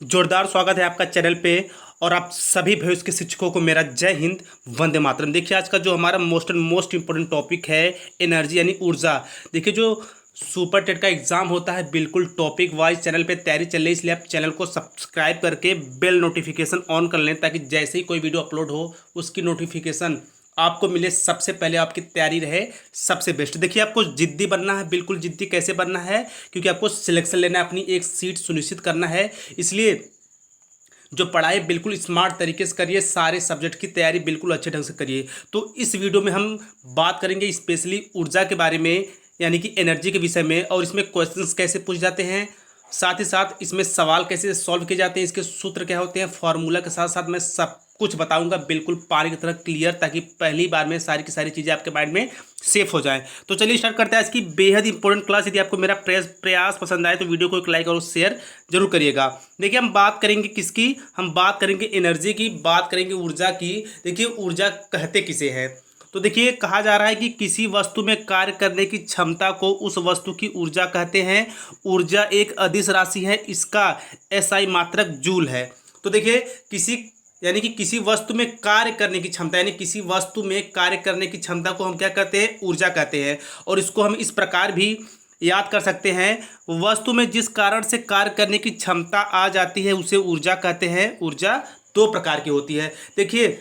जोरदार स्वागत है आपका चैनल पे। और आप सभी भविष्य के शिक्षकों को मेरा जय हिंद, वंदे मातरम। देखिए आज का जो हमारा मोस्ट इंपॉर्टेंट टॉपिक है एनर्जी यानी ऊर्जा। देखिए जो सुपर टेट का एग्जाम होता है बिल्कुल टॉपिक वाइज चैनल पे तैयारी चल रही है, इसलिए आप चैनल को सब्सक्राइब करके बेल नोटिफिकेशन ऑन कर लें ताकि जैसे ही कोई वीडियो अपलोड हो उसकी नोटिफिकेशन आपको मिले, सबसे पहले आपकी तैयारी रहे सबसे बेस्ट। देखिए आपको जिद्दी बनना है, बिल्कुल जिद्दी कैसे बनना है, क्योंकि आपको सिलेक्शन लेना है, अपनी एक सीट सुनिश्चित करना है। इसलिए जो पढ़ाई बिल्कुल स्मार्ट तरीके से करिए, सारे सब्जेक्ट की तैयारी बिल्कुल अच्छे ढंग से करिए। तो इस वीडियो में हम बात करेंगे स्पेशली ऊर्जा के बारे में, यानी कि एनर्जी के विषय में, और इसमें क्वेश्चंस कैसे पूछ जाते हैं, साथ ही साथ इसमें सवाल कैसे सॉल्व किए जाते हैं, इसके सूत्र क्या होते हैं, फार्मूला के साथ साथ मैं सब कुछ बताऊंगा बिल्कुल पानी की तरह क्लियर, ताकि पहली बार में सारी की सारी चीज़ें आपके माइंड में सेफ हो जाए। तो चलिए स्टार्ट करते हैं आज की बेहद इंपॉर्टेंट क्लास। यदि आपको मेरा प्रयास पसंद आए तो वीडियो को एक लाइक और शेयर जरूर करिएगा। देखिए हम बात करेंगे किसकी, हम बात करेंगे एनर्जी की, बात करेंगे ऊर्जा की। देखिए ऊर्जा कहते किसे हैं, तो देखिए कहा जा रहा है कि किसी वस्तु में कार्य करने की क्षमता को उस वस्तु की ऊर्जा कहते हैं। ऊर्जा एक अदिश राशि है, इसका एसआई मात्रक जूल है। तो देखिए किसी यानी कि किसी वस्तु में कार्य करने की क्षमता, यानी किसी वस्तु में कार्य करने की क्षमता को हम क्या कहते हैं, ऊर्जा कहते हैं। और इसको हम इस प्रकार भी याद कर सकते हैं, वस्तु में जिस कारण से कार्य करने की क्षमता आ जाती है उसे ऊर्जा कहते हैं। ऊर्जा दो प्रकार की होती है। देखिए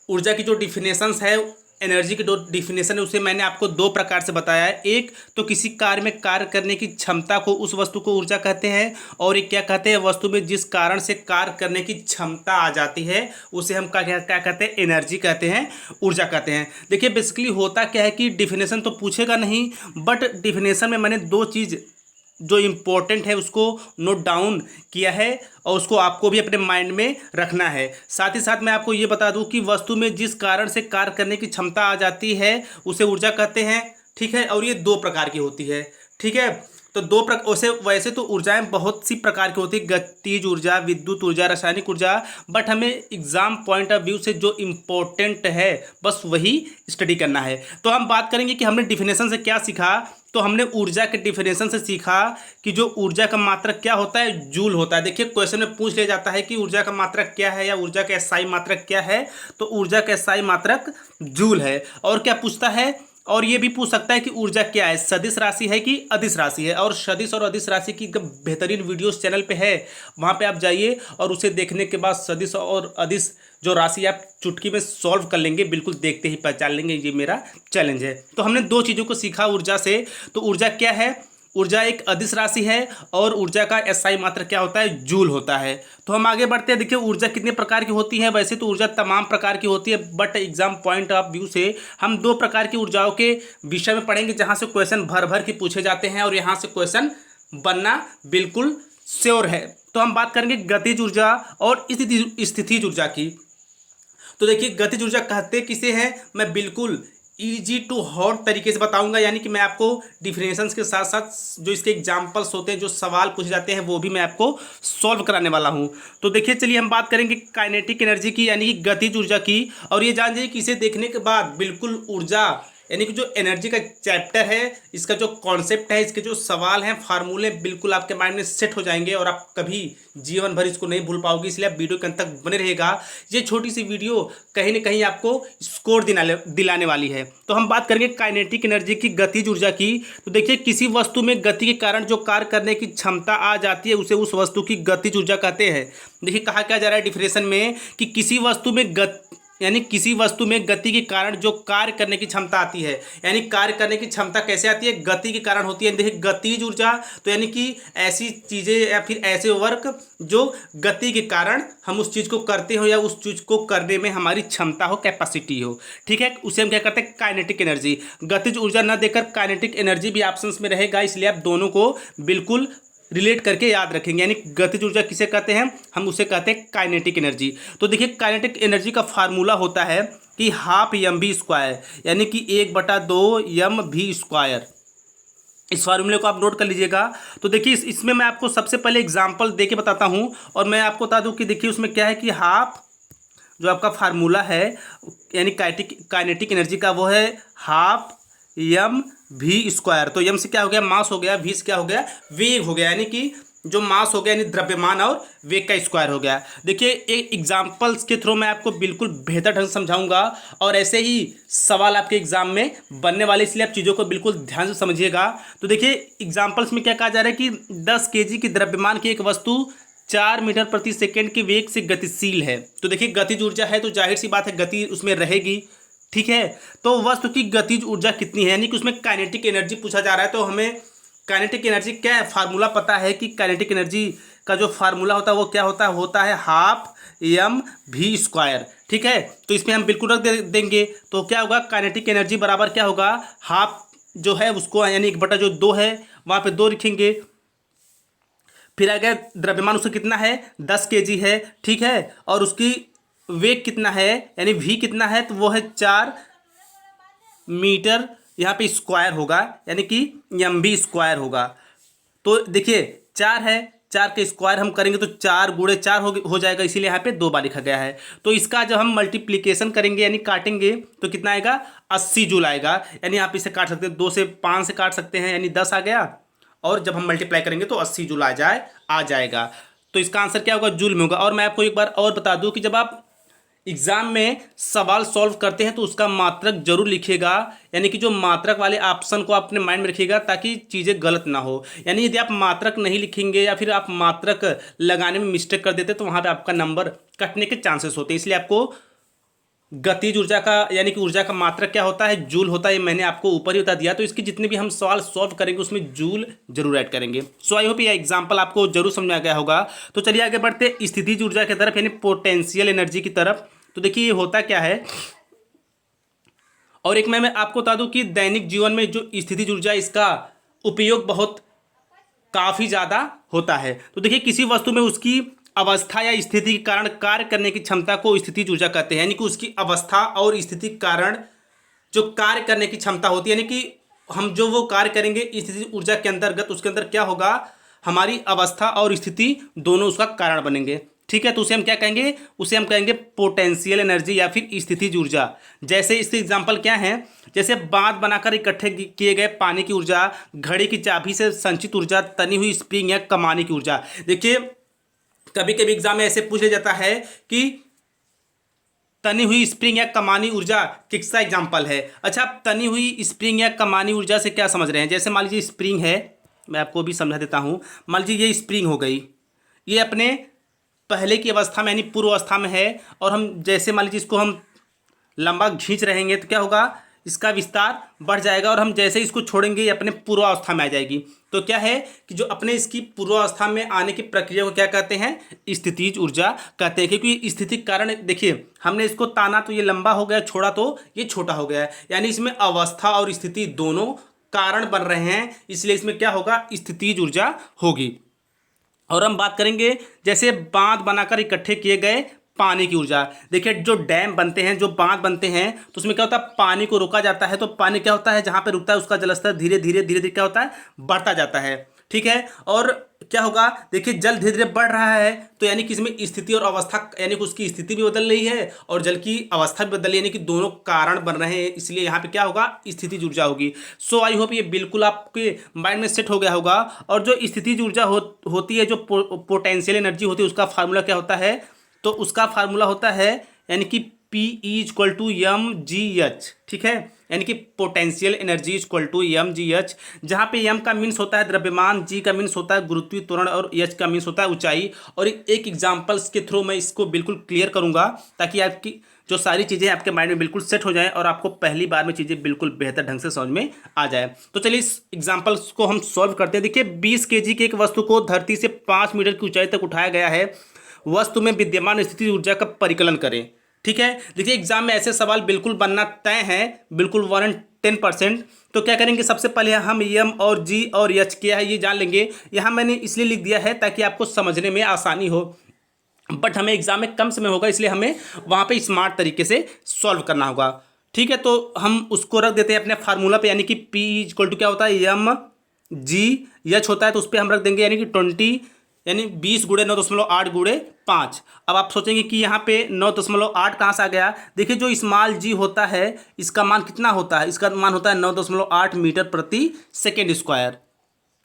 ऊर्जा की जो डिफिनेशंस है, एनर्जी की जो डिफिनेशन है, उसे मैंने आपको दो प्रकार से बताया है। एक तो किसी कार्य में कार्य करने की क्षमता को, उस वस्तु को ऊर्जा कहते हैं। और एक क्या कहते हैं, वस्तु में जिस कारण से कार्य करने की क्षमता आ जाती है उसे हम क्या क्या कहते हैं, एनर्जी कहते हैं, ऊर्जा कहते हैं। देखिए बेसिकली होता क्या है कि डिफिनेशन तो पूछेगा नहीं, बट डिफिनेशन में मैंने दो चीज़ जो इम्पोर्टेंट है उसको नोट डाउन किया है, और उसको आपको भी अपने माइंड में रखना है। साथ ही साथ मैं आपको ये बता दूं कि वस्तु में जिस कारण से कार्य करने की क्षमता आ जाती है उसे ऊर्जा कहते हैं, ठीक है। और ये दो प्रकार की होती है, ठीक है। तो दो प्रकार वैसे तो ऊर्जाएं बहुत सी प्रकार की होती है, गतिज ऊर्जा, विद्युत ऊर्जा, रासायनिक ऊर्जा, बट हमें एग्जाम पॉइंट ऑफ व्यू से जो इम्पोर्टेंट है बस वही स्टडी करना है। तो हम बात करेंगे कि हमने डिफिनेशन से क्या सीखा। तो हमने ऊर्जा के डिफिनेशन से सीखा कि जो ऊर्जा का मात्रक क्या होता है, जूल होता है। देखिए क्वेश्चन में पूछ लिया जाता है कि ऊर्जा का मात्रक क्या है या ऊर्जा का एसआई मात्रक क्या है, तो ऊर्जा का एसआई मात्रक जूल है। और क्या पूछता है, और ये भी पूछ सकता है कि ऊर्जा क्या है, सदिश राशि है कि अदिश राशि है। और सदिश और अदिश राशि की बेहतरीन वीडियोस चैनल पे है, वहाँ पे आप जाइए और उसे देखने के बाद सदिश और अदिश जो राशि आप चुटकी में सॉल्व कर लेंगे, बिल्कुल देखते ही पहचान लेंगे। ये मेरा चैलेंज है। तो हमने दो चीज़ों को सीखा ऊर्जा से। तो ऊर्जा क्या है, ऊर्जा एक अदिश राशि है, और ऊर्जा का एसआई मात्रक क्या होता है, जूल होता है। तो हम आगे बढ़ते हैं। देखिए ऊर्जा कितने प्रकार की होती है, वैसे तो ऊर्जा तमाम प्रकार की होती है, but exam point of view से हम दो प्रकार की ऊर्जाओं के विषय में पढ़ेंगे जहां से क्वेश्चन भर भर के पूछे जाते हैं, और यहां से क्वेश्चन बनना बिल्कुल श्योर है। तो हम बात करेंगे गतिज ऊर्जा और स्थितिज ऊर्जा की। तो देखिए गतिज ऊर्जा कहते किसे हैं, मैं बिल्कुल ईजी टू हॉट तरीके से बताऊंगा, यानी कि मैं आपको डिफिनेशंस के साथ साथ जो इसके एग्जांपल्स होते हैं, जो सवाल पूछे जाते हैं, वो भी मैं आपको सॉल्व कराने वाला हूं। तो देखिए चलिए हम बात करेंगे काइनेटिक एनर्जी की, यानी कि गतिज ऊर्जा की। और ये जान जाइए कि इसे देखने के बाद बिल्कुल ऊर्जा यानी कि जो एनर्जी का चैप्टर है, इसका जो कॉन्सेप्ट है, इसके जो सवाल हैं, फार्मूले बिल्कुल आपके माइंड में सेट हो जाएंगे और आप कभी जीवन भर इसको नहीं भूल पाओगे। इसलिए आप वीडियो के अंत तक बने रहेगा। ये छोटी सी वीडियो कहीं ना कहीं आपको स्कोर दिलाने वाली है। तो हम बात करेंगे काइनेटिक एनर्जी की, गतिज ऊर्जा की। तो देखिए किसी वस्तु में गति के कारण जो कार्य करने की क्षमता आ जाती है उसे उस वस्तु की गतिज ऊर्जा कहते हैं। देखिए कहा क्या जा रहा है डिफिनेशन में कि किसी वस्तु में यानी किसी वस्तु में गति के कारण जो कार्य करने की क्षमता आती है, यानी कार्य करने की क्षमता कैसे आती है, गति के कारण होती है। देखिए गतिज ऊर्जा तो यानी कि ऐसी चीज़ें या फिर ऐसे वर्क जो गति के कारण हम उस चीज़ को करते हो या उस चीज़ को करने में हमारी क्षमता हो, कैपेसिटी हो, ठीक है, उसे हम क्या करते हैं, काइनेटिक एनर्जी। गतिज ऊर्जा न देकर काइनेटिक एनर्जी भी ऑप्शंस में रहेगा, इसलिए आप दोनों को बिल्कुल रिलेट करके याद रखेंगे। यानी गतिज ऊर्जा किसे कहते हैं, हम उसे कहते हैं काइनेटिक एनर्जी। तो देखिए काइनेटिक एनर्जी का फार्मूला होता है कि हाफ एम बी स्क्वायर, यानी कि 1/2 एम भी स्क्वायर। इस फार्मूले को आप नोट कर लीजिएगा। तो देखिए इसमें मैं आपको सबसे पहले एग्जांपल दे के बताता हूं, और मैं आपको बता दूं कि देखिए उसमें क्या है कि हाफ जो आपका फार्मूला है यानी काइनेटिक एनर्जी का, वो है हाफ एम वी स्क्वायर। तो यम से क्या हो गया, मास हो गया, वी से क्या हो गया, वेग हो गया, यानी कि जो मास हो गया यानी द्रव्यमान और वेग का स्क्वायर हो गया। देखिए एक एग्जांपल्स के थ्रू मैं आपको बिल्कुल बेहतर ढंग से समझाऊंगा और ऐसे ही सवाल आपके एग्जाम में बनने वाले, इसलिए आप चीज़ों को बिल्कुल ध्यान से समझिएगा। तो देखिए एग्जांपल्स में क्या कहा जा रहा है कि 10 केजी की द्रव्यमान की एक वस्तु 4 मीटर प्रति सेकेंड के वेग से गतिशील है। तो देखिए गतिज ऊर्जा है तो जाहिर सी बात है गति उसमें रहेगी, ठीक है। तो वस्तु की गतिज ऊर्जा कितनी है, यानी कि उसमें काइनेटिक एनर्जी पूछा जा रहा है। तो हमें काइनेटिक एनर्जी क्या है, फार्मूला पता है कि काइनेटिक एनर्जी का जो फार्मूला होता है वो क्या होता है हाफ एम वी स्क्वायर, ठीक है। तो इसमें हम बिल्कुल रख देंगे। तो क्या होगा, काइनेटिक एनर्जी बराबर क्या होगा, हाफ जो है उसको यानी 1/2 है, वहाँ पे 2 लिखेंगे। फिर आगे द्रव्यमान उसका कितना है, 10 केजी है, ठीक है। और उसकी वेग कितना है यानी वी कितना है, तो वो है 4 मीटर, यहाँ पे स्क्वायर होगा यानी कि एम बी स्क्वायर होगा। तो देखिए 4 है, 4 के स्क्वायर हम करेंगे तो 4 × 4 हो जाएगा, इसीलिए यहाँ पे 2 बार लिखा गया है। तो इसका जब हम मल्टीप्लिकेशन करेंगे यानी काटेंगे तो कितना आएगा, 80 जूल आएगा। यानी आप इसे काट सकते हैं, 2 से 5 से काट सकते हैं यानी 10 आ गया, और जब हम मल्टीप्लाई करेंगे तो 80 जूल आ जाएगा। तो इसका आंसर क्या होगा, जूल में होगा। और मैं आपको एक बार और बता दूं कि जब आप एग्जाम में सवाल सॉल्व करते हैं तो उसका मात्रक जरूर लिखिएगा, यानी कि जो मात्रक वाले ऑप्शन को आप अपने माइंड में रखिएगा ताकि चीज़ें गलत ना हो। यानी यदि आप मात्रक नहीं लिखेंगे या फिर आप मात्रक लगाने में मिस्टेक कर देते तो वहाँ पे आपका नंबर कटने के चांसेस होते हैं। इसलिए आपको गतिज ऊर्जा का यानी कि ऊर्जा का मात्रक क्या होता है, जूल होता है। ये मैंने आपको ऊपर ही बता दिया। तो इसकी जितने भी हम सवाल सॉल्व करेंगे उसमें जूल जरूर ऐड करेंगे। सो आई होप ये एग्जाम्पल आपको जरूर समझ में आ गया होगा। तो चलिए आगे बढ़ते स्थितिज ऊर्जा की तरफ यानी पोटेंशियल एनर्जी की तरफ। तो देखिए ये होता क्या है, और एक मैं आपको बता दूं कि दैनिक जीवन में जो स्थितिज ऊर्जा इसका उपयोग बहुत काफ़ी ज़्यादा होता है। तो देखिए किसी वस्तु में उसकी अवस्था या स्थिति के कारण कार्य करने की क्षमता को स्थितिज ऊर्जा कहते हैं। यानी कि उसकी अवस्था और स्थिति के कारण जो कार्य करने की क्षमता होती है, यानी कि हम जो वो कार्य करेंगे स्थितिज ऊर्जा के अंतर्गत, उसके अंदर क्या होगा, हमारी अवस्था और स्थिति दोनों उसका कारण बनेंगे, ठीक है। तो उसे हम क्या कहेंगे, उसे हम कहेंगे पोटेंशियल एनर्जी या फिर स्थितिज ऊर्जा। जैसे इसके एग्जांपल क्या हैं, जैसे बांध बनाकर इकट्ठे किए गए पानी की ऊर्जा, घड़ी की चाबी से संचित ऊर्जा, तनी हुई स्प्रिंग या कमानी की ऊर्जा। देखिए कभी कभी एग्जाम में ऐसे पूछ लिया जाता है कि तनी हुई स्प्रिंग या कमानी ऊर्जा किसका एग्जाम्पल है। अच्छा, आप तनी हुई स्प्रिंग या कमानी ऊर्जा से क्या समझ रहे हैं। जैसे मान लीजिए स्प्रिंग है, मैं आपको भी समझा देता हूँ। मान लीजिए ये स्प्रिंग हो गई, ये अपने पहले की अवस्था में यानी पूर्व अवस्था में है, और हम जैसे मान लीजिए इसको हम लंबा खींच रहेंगे तो क्या होगा, इसका विस्तार बढ़ जाएगा, और हम जैसे इसको छोड़ेंगे ये अपने पूर्वावस्था में आ जाएगी। तो क्या है कि जो अपने इसकी पूर्वावस्था में आने की प्रक्रिया को क्या कहते हैं, स्थितिज ऊर्जा कहते हैं। क्योंकि स्थिति के कारण देखिए हमने इसको ताना तो ये लंबा हो गया, छोड़ा तो ये छोटा हो गया, यानी इसमें अवस्था और स्थिति दोनों कारण बन रहे हैं, इसलिए इसमें क्या होगा, स्थितिज ऊर्जा होगी। और हम बात करेंगे जैसे बांध बनाकर इकट्ठे किए गए पानी की ऊर्जा। देखिए जो डैम बनते हैं, जो बांध बनते हैं, तो उसमें क्या होता है, पानी को रोका जाता है। तो पानी क्या होता है, जहाँ पे रुकता है उसका जलस्तर धीरे धीरे क्या होता है, बढ़ता जाता है, ठीक है। और क्या होगा, देखिए जल धीरे धीरे बढ़ रहा है, तो यानी कि इसमें स्थिति और अवस्था यानी कि उसकी स्थिति भी बदल रही है और जल की अवस्था भी बदल रही है, यानी कि दोनों कारण बन रहे हैं, इसलिए यहाँ पे क्या होगा, स्थितिज ऊर्जा होगी। सो आई होप ये बिल्कुल आपके माइंड में सेट हो गया होगा। और जो स्थितिज ऊर्जा होती है, जो पोटेंशियल एनर्जी होती है, उसका फार्मूला क्या होता है, तो उसका फार्मूला होता है यानी कि P=mgh, ठीक है। यानी कि पोटेंशियल एनर्जी =mgh, जहाँ पे m का मीन्स होता है द्रव्यमान, g का मीन्स होता है गुरुत्वीय त्वरण और h का मीन्स होता है ऊंचाई। और एक एग्जांपल्स के थ्रू मैं इसको बिल्कुल क्लियर करूंगा ताकि आपकी जो सारी चीज़ें आपके माइंड में बिल्कुल सेट हो जाएं और आपको पहली बार में चीज़ें बिल्कुल बेहतर ढंग से समझ में आ जाए। तो चलिए इस एग्जांपल्स को हम सॉल्व करते हैं। देखिए 20 केजी की एक वस्तु को धरती से 5 मीटर की ऊंचाई तक उठाया गया है, वस्तु में विद्यमान स्थिति ऊर्जा का परिकलन करें, ठीक है। देखिए एग्जाम में ऐसे सवाल बिल्कुल बनना तय है, बिल्कुल 110%। तो क्या करेंगे, सबसे पहले हम एम और जी और एच क्या है ये जान लेंगे। यहाँ मैंने इसलिए लिख दिया है ताकि आपको समझने में आसानी हो, बट हमें एग्जाम में कम समय होगा, इसलिए हमें वहाँ पे स्मार्ट तरीके से सॉल्व करना होगा, ठीक है। तो हम उसको रख देते हैं अपने फार्मूला पे, यानी कि P = क्या होता है, एम जी एच होता है, तो उस पर हम रख देंगे यानी कि 20 यानी 20 गुणे 9.8 गुणे 5। अब आप सोचेंगे कि यहाँ पे 9.8 कहाँ से आ गया। देखिए जो स्मॉल जी होता है इसका मान कितना होता है, इसका मान होता है 9.8 मीटर प्रति सेकेंड स्क्वायर।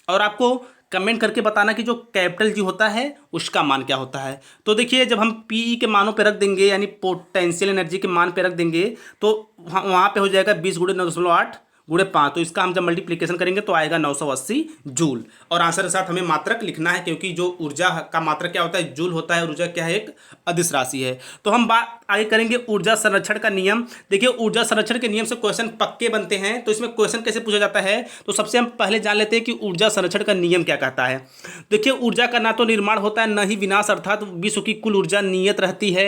और आपको कमेंट करके बताना कि जो कैपिटल जी होता है उसका मान क्या होता है। तो देखिए जब हम पीई के मानों पे रख देंगे यानी पोटेंशियल एनर्जी के मान पे रख देंगे तो वहाँ पे हो जाएगा 20 गुणे 9.8 गुणे 5। तो इसका हम जब मल्टीप्लिकेशन करेंगे तो आएगा 980 जूल। और आंसर के साथ हमें मात्रक लिखना है क्योंकि जो ऊर्जा का मात्रक क्या होता है, जूल होता है। ऊर्जा क्या है, एक अदिश राशि है। तो हम बात आगे करेंगे ऊर्जा संरक्षण का नियम। देखिए ऊर्जा संरक्षण के नियम से क्वेश्चन पक्के बनते हैं। तो इसमें क्वेश्चन कैसे पूछा जाता है, तो सबसे हम पहले जान लेते हैं कि ऊर्जा संरक्षण का नियम क्या कहता है। देखिए ऊर्जा का ना तो निर्माण होता है न ही विनाश, अर्थात विश्व की कुल ऊर्जा नियत रहती है।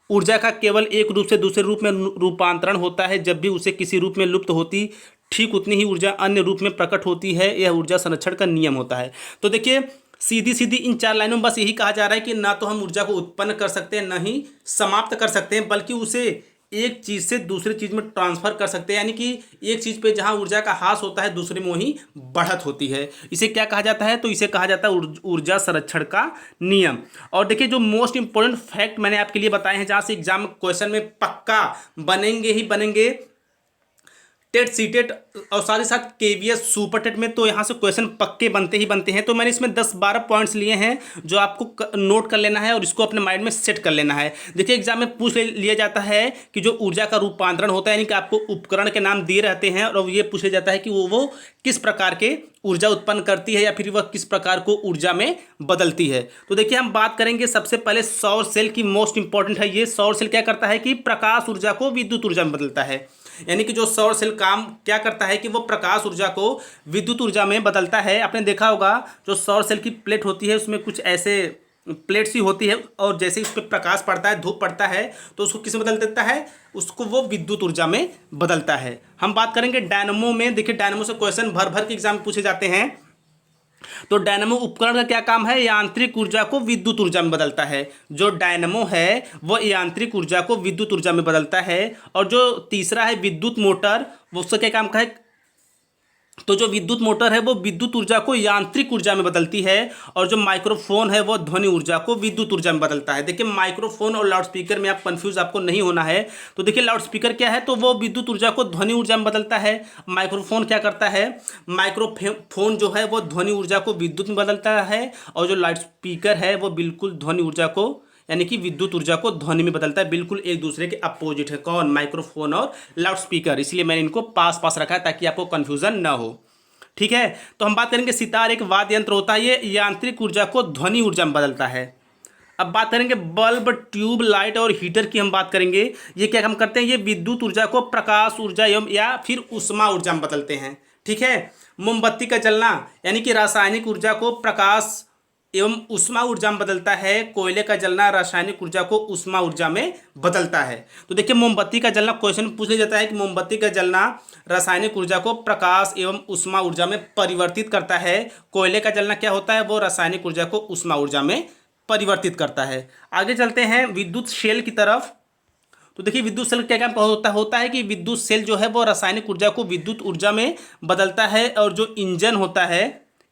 ऊर्जा का केवल एक रूप से दूसरे रूप में रूपांतरण होता है। जब भी उसे किसी रूप में लुप्त होती ठीक उतनी ही ऊर्जा अन्य रूप में प्रकट होती है। यह ऊर्जा संरक्षण का नियम होता है। तो देखिए सीधी सीधी इन 4 लाइनों में बस यही कहा जा रहा है कि ना तो हम ऊर्जा को उत्पन्न कर सकते हैं न ही समाप्त कर सकते हैं, बल्कि उसे एक चीज़ से दूसरी चीज़ में ट्रांसफर कर सकते हैं। यानी कि एक चीज़ पे जहाँ ऊर्जा का ह्रास होता है दूसरे में वही बढ़त होती है। इसे क्या कहा जाता है, तो इसे कहा जाता है ऊर्जा संरक्षण का नियम। और देखिए जो मोस्ट इंपॉर्टेंट फैक्ट मैंने आपके लिए बताए हैं जहाँ से एग्जाम क्वेश्चन में पक्का बनेंगे ही बनेंगे, टेट सीटेट और साथ ही साथ केवीएस सुपर टेट में तो यहाँ से क्वेश्चन पक्के बनते ही बनते हैं। तो मैंने इसमें 10-12 पॉइंट्स लिए हैं जो आपको नोट कर लेना है और इसको अपने माइंड में सेट कर लेना है। देखिए एग्जाम में पूछ लिया जाता है कि जो ऊर्जा का रूपांतरण होता है, यानी कि आपको उपकरण के नाम दिए रहते हैं और ये पूछ लिया जाता है कि वो किस प्रकार के ऊर्जा उत्पन्न करती है या फिर वह किस प्रकार को ऊर्जा में बदलती है। तो देखिए हम बात करेंगे सबसे पहले सौर सेल की। मोस्ट इंपॉर्टेंट है ये। सौर सेल क्या करता है कि प्रकाश ऊर्जा को विद्युत ऊर्जा में बदलता है। यानी कि जो सौर सेल काम क्या करता है कि वो प्रकाश ऊर्जा को विद्युत ऊर्जा में बदलता है। आपने देखा होगा जो सौर सेल की प्लेट होती है उसमें कुछ ऐसे प्लेट सी होती है और जैसे ही उस पर प्रकाश पड़ता है, धूप पड़ता है, तो उसको किस में बदल देता है, उसको वो विद्युत ऊर्जा में बदलता है। हम बात करेंगे डायनमो में। देखिए डायनमो से क्वेश्चन भर भर के एग्जाम में पूछे जाते हैं। तो डायनमो उपकरण का क्या काम है, यांत्रिक ऊर्जा को विद्युत ऊर्जा में बदलता है। जो डायनमो है वो यांत्रिक ऊर्जा को विद्युत ऊर्जा में बदलता है। और जो तीसरा है विद्युत मोटर, वो उसका क्या काम का है, तो जो विद्युत मोटर है वो विद्युत ऊर्जा को यांत्रिक ऊर्जा में बदलती है। और जो माइक्रोफोन है वो ध्वनि ऊर्जा को विद्युत ऊर्जा में बदलता है। देखिए माइक्रोफोन और लाउडस्पीकर में आप कंफ्यूज आपको नहीं होना है। तो देखिए लाउडस्पीकर क्या है, तो वो विद्युत ऊर्जा को ध्वनि ऊर्जा में बदलता है। माइक्रोफोन क्या करता है, माइक्रोफोन जो है वो ध्वनि ऊर्जा को विद्युत में बदलता है। और जो लाउडस्पीकर है वो बिल्कुल ध्वनि ऊर्जा को यानी कि विद्युत ऊर्जा को ध्वनि में बदलता है। बिल्कुल एक दूसरे के अपोजिट है। कौन, माइक्रोफोन और लाउडस्पीकर। इसलिए मैंने इनको पास पास रखा है ताकि आपको कन्फ्यूजन ना हो। ठीक है। तो हम बात करेंगे सितार एक वाद्य यंत्र होता है, ये यांत्रिक ऊर्जा को ध्वनि ऊर्जा में बदलता है। अब बात करेंगे बल्ब, ट्यूब लाइट और हीटर की हम बात करेंगे। ये क्या काम करते हैं, ये विद्युत ऊर्जा को प्रकाश ऊर्जा एवं या फिर ऊष्मा ऊर्जा में बदलते हैं। ठीक है। मोमबत्ती का जलना यानी कि रासायनिक ऊर्जा को प्रकाश एवं ऊष्मा ऊर्जा में बदलता है। कोयले का जलना रासायनिक ऊर्जा को ऊष्मा ऊर्जा में बदलता है। तो देखिए मोमबत्ती का जलना क्वेश्चन पूछ लिया जाता है कि मोमबत्ती का जलना रासायनिक ऊर्जा को प्रकाश एवं ऊष्मा ऊर्जा में परिवर्तित करता है। कोयले का जलना क्या होता है, वो रासायनिक ऊर्जा को ऊष्मा ऊर्जा में परिवर्तित करता है। आगे चलते हैं विद्युत सेल की तरफ। तो देखिए विद्युत सेल क्या काम होता है कि विद्युत सेल जो है वो रासायनिक ऊर्जा को विद्युत ऊर्जा में बदलता है। और जो इंजन होता है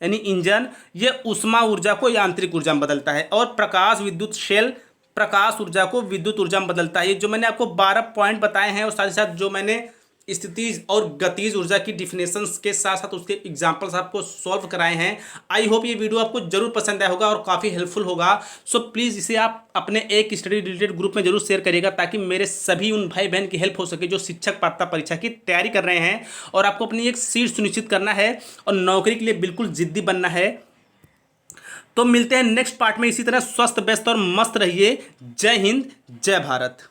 यानी इंजन, ये ऊष्मा ऊर्जा को यांत्रिक ऊर्जा में बदलता है। और प्रकाश विद्युत सेल प्रकाश ऊर्जा को विद्युत ऊर्जा में बदलता है। ये जो मैंने आपको 12 पॉइंट बताए हैं और साथ ही साथ जो मैंने स्थितिज और गतिज ऊर्जा की डिफिनेशंस के साथ साथ उसके एग्जांपल्स आपको सॉल्व कराए हैं। आई होप ये वीडियो आपको जरूर पसंद आया होगा और काफ़ी हेल्पफुल होगा। सो प्लीज़ इसे आप अपने एक स्टडी रिलेटेड ग्रुप में जरूर शेयर करिएगा ताकि मेरे सभी उन भाई बहन की हेल्प हो सके जो शिक्षक पात्रता परीक्षा की तैयारी कर रहे हैं और आपको अपनी एक सीट सुनिश्चित करना है और नौकरी के लिए बिल्कुल जिद्दी बनना है। तो मिलते हैं नेक्स्ट पार्ट में। इसी तरह स्वस्थ व्यस्त और मस्त रहिए। जय हिंद, जय भारत।